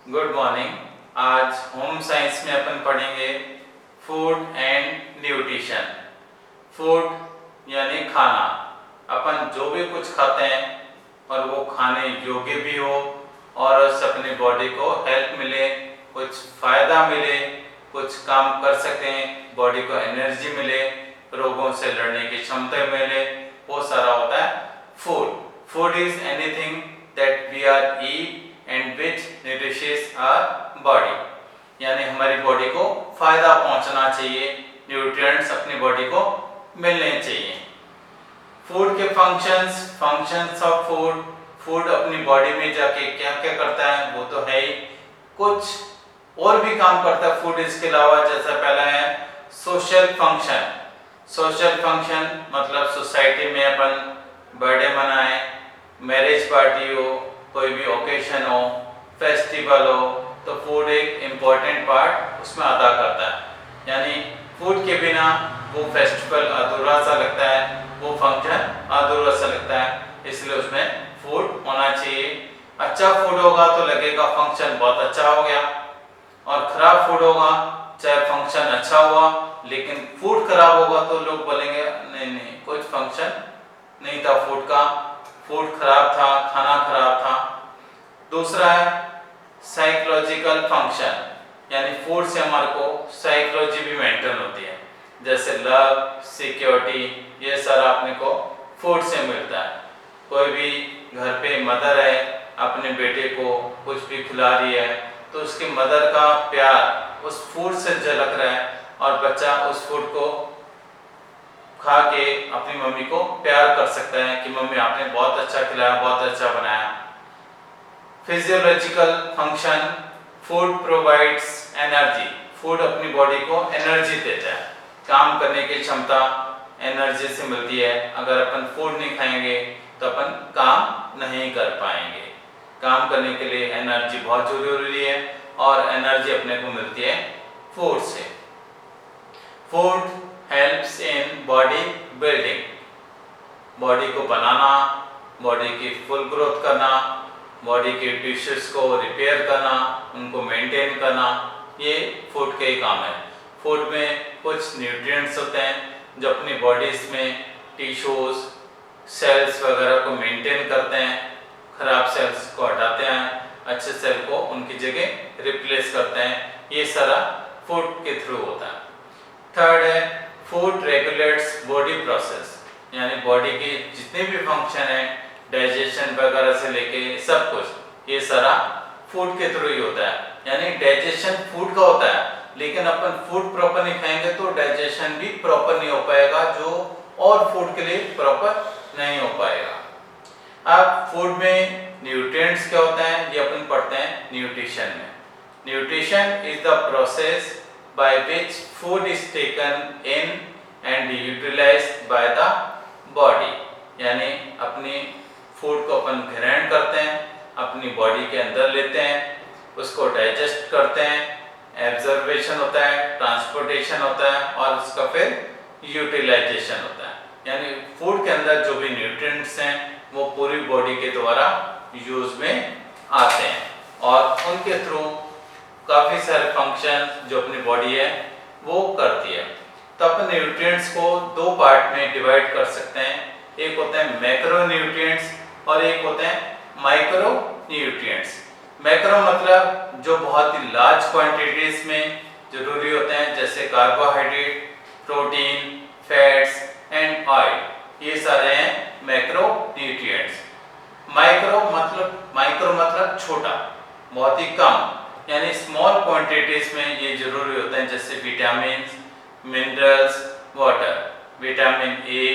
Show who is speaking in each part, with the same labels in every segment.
Speaker 1: Good morning. आज home science में अपन पढ़ेंगे फूड एंड न्यूट्रिशन। फूड यानी खाना, अपन जो भी कुछ खाते हैं और वो खाने योग्य भी हो और उससे अपनी बॉडी को हेल्प मिले, कुछ फायदा मिले, कुछ काम कर सकें, बॉडी को एनर्जी मिले, रोगों से लड़ने की क्षमता मिले, वो सारा होता है food. Food is anything that we are eat and which nutritious our body, यानी हमारी बॉडी को फायदा पहुंचना चाहिए, न्यूट्रिएंट्स अपनी बॉडी को मिलने चाहिए। फूड के फंक्शंस ऑफ फूड, फूड अपनी बॉडी में जाके क्या क्या करता है वो तो है ही, कुछ और भी काम करता है फूड इसके अलावा। जैसा पहला है सोशल फंक्शन। सोशल फंक्शन मतलब सोसाइटी में अपन बर्थडे मनाएं, मैरिज पार्टी हो, कोई भी ओकेशन हो, फेस्टिवल हो, तो फूड एक इम्पॉर्टेंट पार्ट उसमें अदा करता है। यानी फूड के बिना वो फेस्टिवल अधूरा सा लगता है, वो फंक्शन अधूरा सा लगता है, इसलिए उसमें फूड होना चाहिए। अच्छा फूड होगा तो लगेगा फंक्शन बहुत अच्छा हो गया, और खराब फूड होगा चाहे फंक्शन अच्छा हुआ लेकिन फूड खराब होगा तो लोग बोलेंगे नहीं नहीं कुछ फंक्शन नहीं था फूड का, फूड खराब था, खाना खराब था। दूसरा है साइकोलॉजिकल फंक्शन, यानी फूड से हमारे को साइकोलॉजी भी मेंटेन होती है, जैसे लव, सिक्योरिटी, ये सारा अपने को फूड से मिलता है। कोई भी घर पे मदर है, अपने बेटे को कुछ भी खिला रही है तो उसकी मदर का प्यार उस फूड से झलक रहा है, और बच्चा उस फूड को खा के अपनी मम्मी को प्यार कर सकता है कि मम्मी आपने बहुत अच्छा खिलाया, बहुत अच्छा बनाया। Physiological function, food provides energy. Food अपनी बॉडी को एनर्जी देता है, काम करने की क्षमता एनर्जी से मिलती है। अगर अपन फूड नहीं खाएंगे तो अपन काम नहीं कर पाएंगे। काम करने के लिए एनर्जी बहुत जरूरी है, और एनर्जी अपने को मिलती है फूड से। Food helps in body building, body को बनाना, बॉडी की फुल ग्रोथ करना, बॉडी के टिश्यूज को रिपेयर करना, उनको मेंटेन करना, ये फूड के ही काम है। फूड में कुछ न्यूट्रिएंट्स होते हैं जो अपनी बॉडीज में टिश्यूज, सेल्स वगैरह को मेंटेन करते हैं, खराब सेल्स को हटाते हैं, अच्छे सेल को उनकी जगह रिप्लेस करते हैं। ये सारा फूड के थ्रू होता है। थर्ड है फूड रेगुलेट्स बॉडी प्रोसेस, यानी बॉडी के जितने भी फंक्शन है, डाइजेशन वगैरह से लेके सब कुछ, ये सारा फूड के थ्रू ही होता है। यानी डाइजेशन फूड का होता है, लेकिन अपन फूड प्रॉपर नहीं खाएंगे तो डाइजेशन भी प्रॉपर नहीं हो पाएगा, जो और फूड के लिए प्रॉपर नहीं हो पाएगा। अब फूड में न्यूट्रिएंट्स क्या होता है ये अपन पढ़ते हैं न्यूट्रिशन में। Nutrition is the process by which food is taken in and utilized by the body, यानी अपनी फूड को अपन ग्रहण करते हैं, अपनी बॉडी के अंदर लेते हैं, उसको डाइजेस्ट करते हैं, एब्जॉर्बेशन होता है, ट्रांसपोर्टेशन होता है, और उसका फिर यूटिलाइजेशन होता है। यानी फूड के अंदर जो भी न्यूट्रिएंट्स हैं वो पूरी बॉडी के द्वारा यूज में आते हैं, और उनके थ्रू काफी सारे फंक्शन जो अपनी बॉडी है वो करती है। तो अपन न्यूट्रिएंट्स को दो पार्ट में डिवाइड कर सकते हैं, एक होते हैं मैक्रो न्यूट्रिएंट्स और एक होते हैं माइक्रो न्यूट्रिएंट्स। मैक्रो मतलब जो बहुत ही लार्ज क्वांटिटीज में जरूरी होते हैं, जैसे carbohydrate, protein, fats and oil, ये सारे हैं मैक्रो न्यूट्रिएंट्स। माइक्रो मतलब छोटा, बहुत ही कम, यानी स्मॉल क्वांटिटीज में ये जरूरी होते हैं, जैसे vitamin, minerals, water. Vitamin A,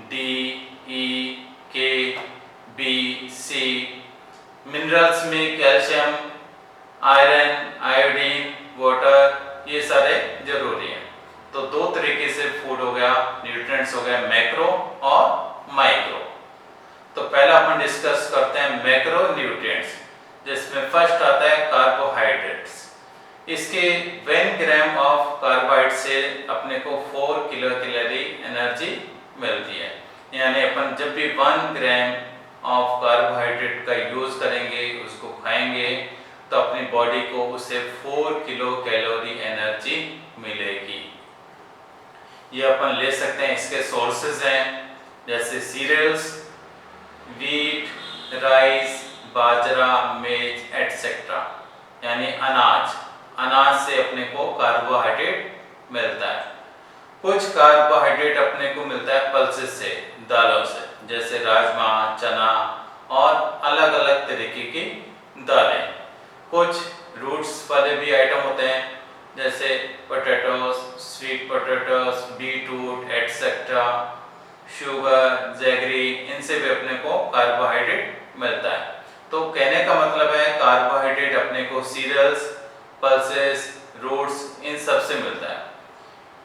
Speaker 1: D, E, K, B, C. Minerals में कैल्शियम, आयरन, आयोडीन, वाटर, ये सारे जरूरी हैं। तो दो तरीके से फूड हो गया, न्यूट्रिएंट्स हो गया, मैक्रो और माइक्रो। तो पहला अपन डिस्कस करते हैं मैक्रो न्यूट्रिएंट्स, जिसमें फर्स्ट आता है कार्बोहाइड्रेट्स। इसके 1 ग्राम ऑफ कार्बोहाइड्रेट से अपने को 4 किलो कैलोरी एनर्जी मिलती है। यानी अपन जब भी 1 ग्राम ऑफ कार्बोहाइड्रेट का यूज करेंगे, उसको खाएंगे, तो अपनी बॉडी को उसे 4 किलो कैलोरी एनर्जी मिलेगी। ये अपन ले सकते हैं, इसके सोर्सेज हैं जैसे सीरियल्स, वीट, राइस, बाजरा, मेज एटसेट्रा, यानी अनाज से अपने को कार्बोहाइड्रेट मिलता है। कुछ कार्बोहाइड्रेट अपने को मिलता है पल्सेस से, दालों से, जैसे राजमा, चना और अलग अलग तरीके की दालें। कुछ रूट्स वाले भी आइटम होते हैं जैसे potatoes, sweet potatoes, beetroot etcetera, sugar, jaggery, इनसे भी अपने को कार्बोहाइड्रेट मिलता है। तो कहने का मतलब है कार्बोहाइड्रेट अपने को सीरियल्स, पल्सेस, रूट्स, इन सब से मिलता है।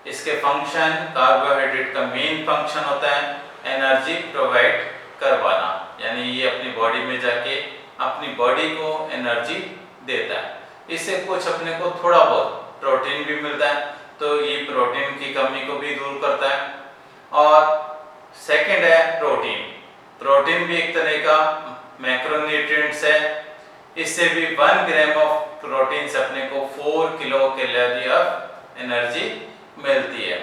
Speaker 1: इसके फंक्शन, कार्बोहाइड्रेट का मेन फंक्शन होता है एनर्जी प्रोवाइड करवाना, यानी ये अपनी बॉडी में जाके अपनी बॉडी को एनर्जी देता है। इससे कुछ अपने को थोड़ा बहुत प्रोटीन भी मिलता है, तो ये प्रोटीन की कमी को भी दूर करता है। और सेकंड है प्रोटीन भी एक तरह का मैक्रोन्यूट्रिएंट्स है। इससे भी 1 ग्राम ऑफ प्रोटीन से अपने को 4 किलो कैलोरी ऑफ एनर्जी मिलती है।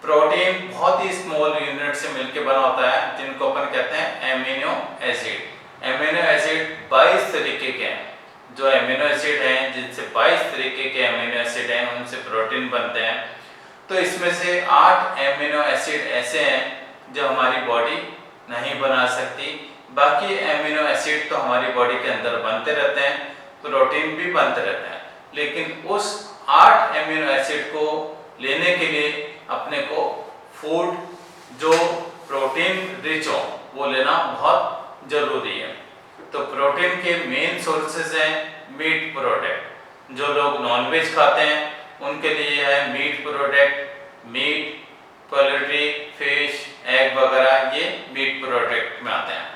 Speaker 1: प्रोटीन बहुत ही स्मॉल यूनिट से मिलकर बना होता है, जिनको अपन कहते हैं एमिनो एसिड। एमिनो एसिड 22 तरीके के हैं। जो एमिनो एसिड हैं, जिनसे 22 तरीके के एमिनो एसिड हैं, उनसे प्रोटीन बनते हैं। तो इसमें से 8 एमिनो एसिड ऐसे हैं जो हमारी बॉडी नहीं बना सकती। बाकी एमिनो एसिड तो हमारी बॉडी के अंदर बनते रहते हैं, प्रोटीन भी बनते रहते हैं। लेकिन उस 8 एमिनो एसिड को लेने के लिए अपने को फूड जो प्रोटीन रिच हो वो लेना बहुत जरूरी है। तो प्रोटीन के मेन सोर्सेज हैं मीट प्रोडक्ट। जो लोग नॉनवेज खाते हैं उनके लिए है meat product, meat, poultry, fish, egg वगैरह, ये मीट प्रोडक्ट में आते हैं।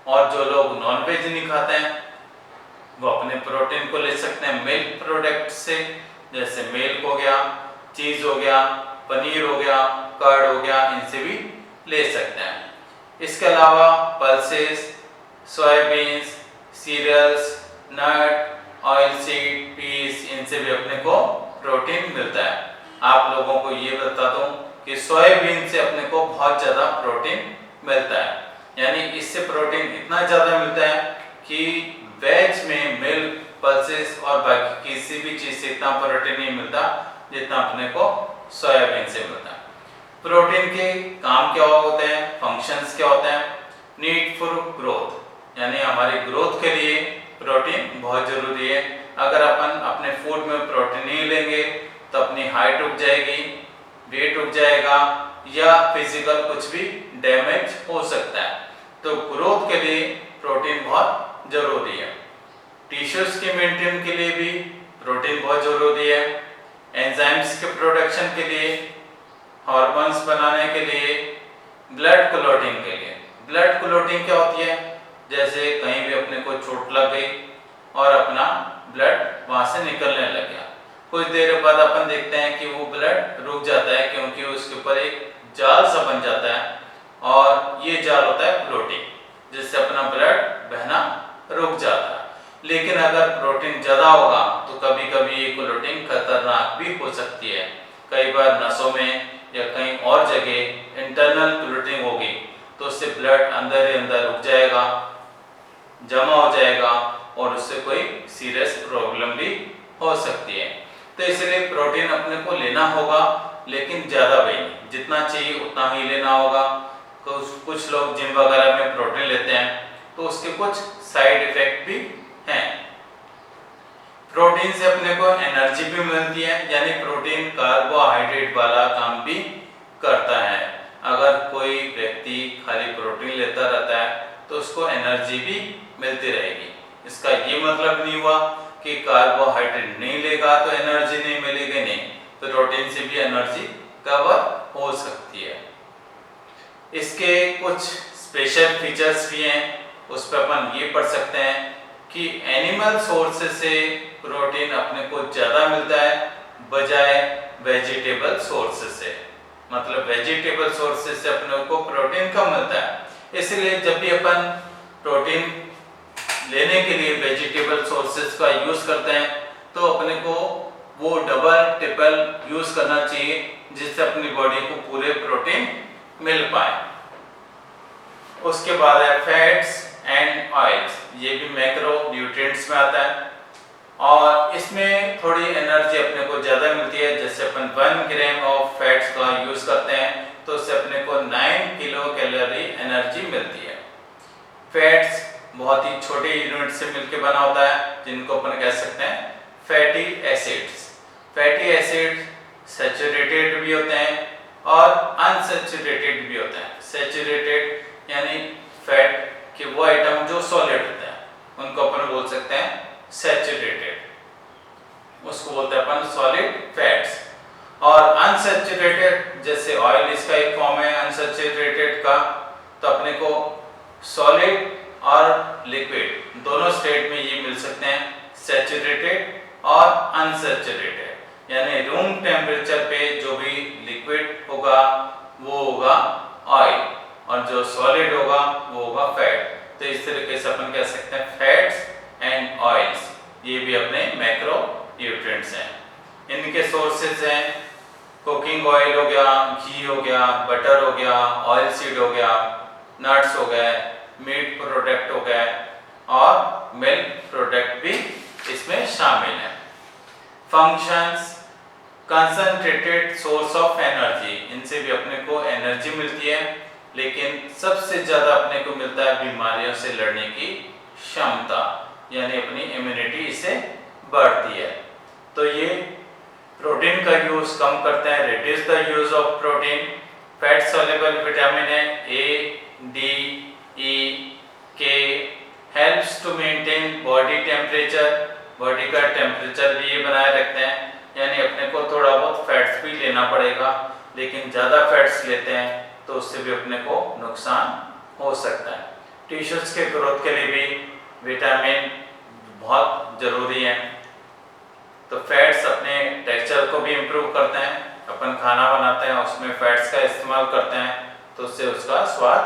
Speaker 1: और जो लोग नॉनवेज नहीं खाते हैं वो अपने प्रोटीन को ले सकते हैं मिल्क प्रोडक्ट से, जैसे मिल्क हो गया, चीज हो गया, पनीर हो गया, कर्ड हो गया, इनसे भी ले सकते हैं। इसके अलावा पल्सेस, सोयाबीन्स, सीरियल्स, नट, ऑयल सीड, पीस, इनसे भी अपने को प्रोटीन मिलता है। आप लोगों को ये बता दूं कि सोयाबीन से अपने को बहुत ज़्यादा प्रोटीन मिलता है, यानी इससे प्रोटीन इतना ज़्यादा मिलता है कि वेज में मिल्क, पल्सेस और बाकी किसी भी चीज़ से इतना प्रोटीन नहीं मिलता जितना अपने को सोयाबीन से मिलता है। प्रोटीन के काम क्या होते हैं, फंक्शंस क्या होते हैं? नीड फॉर ग्रोथ, यानी हमारी ग्रोथ के लिए प्रोटीन बहुत जरूरी है। अगर अपन अपने फूड में प्रोटीन नहीं लेंगे तो अपनी हाइट रुक जाएगी, वेट रुक जाएगा या फिजिकल कुछ भी डैमेज हो सकता है। तो ग्रोथ के लिए प्रोटीन बहुत जरूरी है। टिश्यूज के मेंटेन के लिए भी प्रोटीन बहुत जरूरी है। एंजाइम्स के प्रोडक्शन के लिए, हार्मोन्स बनाने के लिए, ब्लड क्लॉटिंग के लिए। ब्लड क्लॉटिंग क्या होती है? जैसे कहीं भी अपने को चोट लग गई और अपना ब्लड वहां से निकलने लग गया, कुछ देर बाद अपन देखते हैं कि वो ब्लड रुक जाता है, क्योंकि उसके ऊपर एक जाल सा बन जाता है और ये जाल होता है प्रोटीन, जिससे अपना ब्लड बहना रुक जाता है। लेकिन अगर प्रोटीन ज़्यादा होगा तो कभी कभी ये क्लॉटिंग खतरनाक भी हो सकती है। कई बार नसों में या कहीं और जगह इंटरनल क्लॉटिंग होगी तो उससे ब्लड अंदर ही अंदर रुक जाएगा, जमा हो जाएगा और उससे कोई सीरियस प्रॉब्लम भी हो सकती है। तो इसलिए प्रोटीन अपने को लेना होगा, लेकिन ज़्यादा भी नहीं, जितना चाहिए उतना ही लेना होगा। कुछ लोग जिम वगैरह में प्रोटीन लेते हैं तो उसके कुछ साइड इफेक्ट भी हैं। प्रोटीन से अपने को एनर्जी भी मिलती है, यानी प्रोटीन कार्बोहाइड्रेट वाला काम भी करता है। अगर कोई व्यक्ति खाली प्रोटीन लेता रहता है तो उसको एनर्जी भी मिलती रहेगी। इसका ये मतलब नहीं हुआ कि कार्बोहाइड्रेट नहीं लेगा तो एनर्जी नहीं मिलेगी, नहीं, प्रोटीन से भी एनर्जी कवर हो सकती है। इसके कुछ स्पेशल फीचर्स भी हैं, उस पर अपन ये पढ़ सकते हैं कि एनिमल सोर्सेज से प्रोटीन अपने को ज़्यादा मिलता है बजाय वेजिटेबल सोर्सेज से। मतलब वेजिटेबल सोर्सेज से अपने को प्रोटीन कम मिलता है। इसलिए जब भी अपन प्रोटीन लेने के लिए वेजिटेबल सोर्सेज का यूज करते हैं तो अपने को वो डबल ट्रिपल यूज करना चाहिए जिससे अपनी बॉडी को पूरे प्रोटीन मिल पाए। उसके बाद है फैट्स एंड ऑयल्स, ये भी मैक्रो न्यूट्रिएंट्स में आता है और इसमें थोड़ी एनर्जी अपने को ज़्यादा मिलती है। जैसे अपन 1 ग्राम ऑफ फैट्स का यूज करते हैं तो उससे अपने को 9 किलो कैलोरी एनर्जी मिलती है। फैट्स बहुत ही छोटे यूनिट से मिलकर बना होता है जिनको अपन कह सकते हैं fatty acids. Fatty acid saturated भी होते हैं और अनसैचुरेटेड भी होते हैं। सैचुरेटेड यानी फैट के वो आइटम जो सॉलिड होते हैं उनको अपन बोल सकते हैं सैचुरेटेड, उसको बोलते हैं अपन सॉलिड फैट्स। और अनसैचुरेटेड जैसे ऑयल इसका एक फॉर्म है अनसैचुरेटेड का, तो अपने को सॉलिड और लिक्विड दोनों स्टेट में ये मिल सकते हैं, सैचुरेटेड और अनसैचुरेटेड। यानी रूम टेम्परेचर पे जो भी लिक्विड होगा वो होगा ऑयल और जो सॉलिड होगा वो होगा फैट। तो इस तरीके से अपन कह सकते हैं फैट्स एंड ऑयल्स, ये भी अपने मैक्रो न्यूट्रिएंट्स हैं। इनके सोर्सेज हैं कुकिंग ऑयल हो गया, घी हो गया, बटर हो गया, ऑयल सीड हो गया, नट्स हो गए, मीट प्रोडक्ट हो गए और मिल्क प्रोडक्ट भी इसमें शामिल है। Functions concentrated source of energy, इनसे भी अपने को एनर्जी मिलती है लेकिन सबसे ज्यादा अपने को मिलता है बीमारियों से लड़ने की क्षमता, यानी अपनी इम्यूनिटी इससे बढ़ती है। तो ये प्रोटीन का यूज कम करते हैं, reduce the use of protein. Fat soluble vitamin है A, D, E, K, helps to maintain body temperature, body का टेम्परेचर भी ये बनाए रखते हैं। यानी अपने को थोड़ा बहुत फैट्स भी लेना पड़ेगा लेकिन ज़्यादा फैट्स लेते हैं तो उससे भी अपने को नुकसान हो सकता है। टिश्यूज के ग्रोथ के लिए भी विटामिन बहुत ज़रूरी है। तो फैट्स अपने टेक्सचर को भी इम्प्रूव करते हैं। अपन खाना बनाते हैं उसमें फैट्स का इस्तेमाल करते हैं तो उससे उसका स्वाद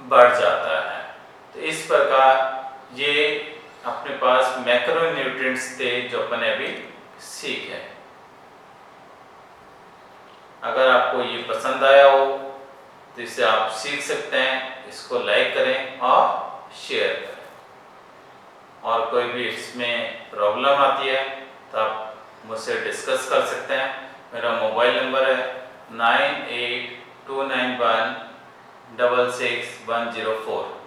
Speaker 1: बढ़ जाता है। तो इस प्रकार ये अपने पास मैक्रो न्यूट्रिएंट्स थे जो अपन अभी सीखे। अगर आपको ये पसंद आया हो तो इसे आप सीख सकते हैं, इसको लाइक करें और शेयर करें। और कोई भी इसमें प्रॉब्लम आती है तो आप मुझसे डिस्कस कर सकते हैं। मेरा मोबाइल नंबर है 9829166104।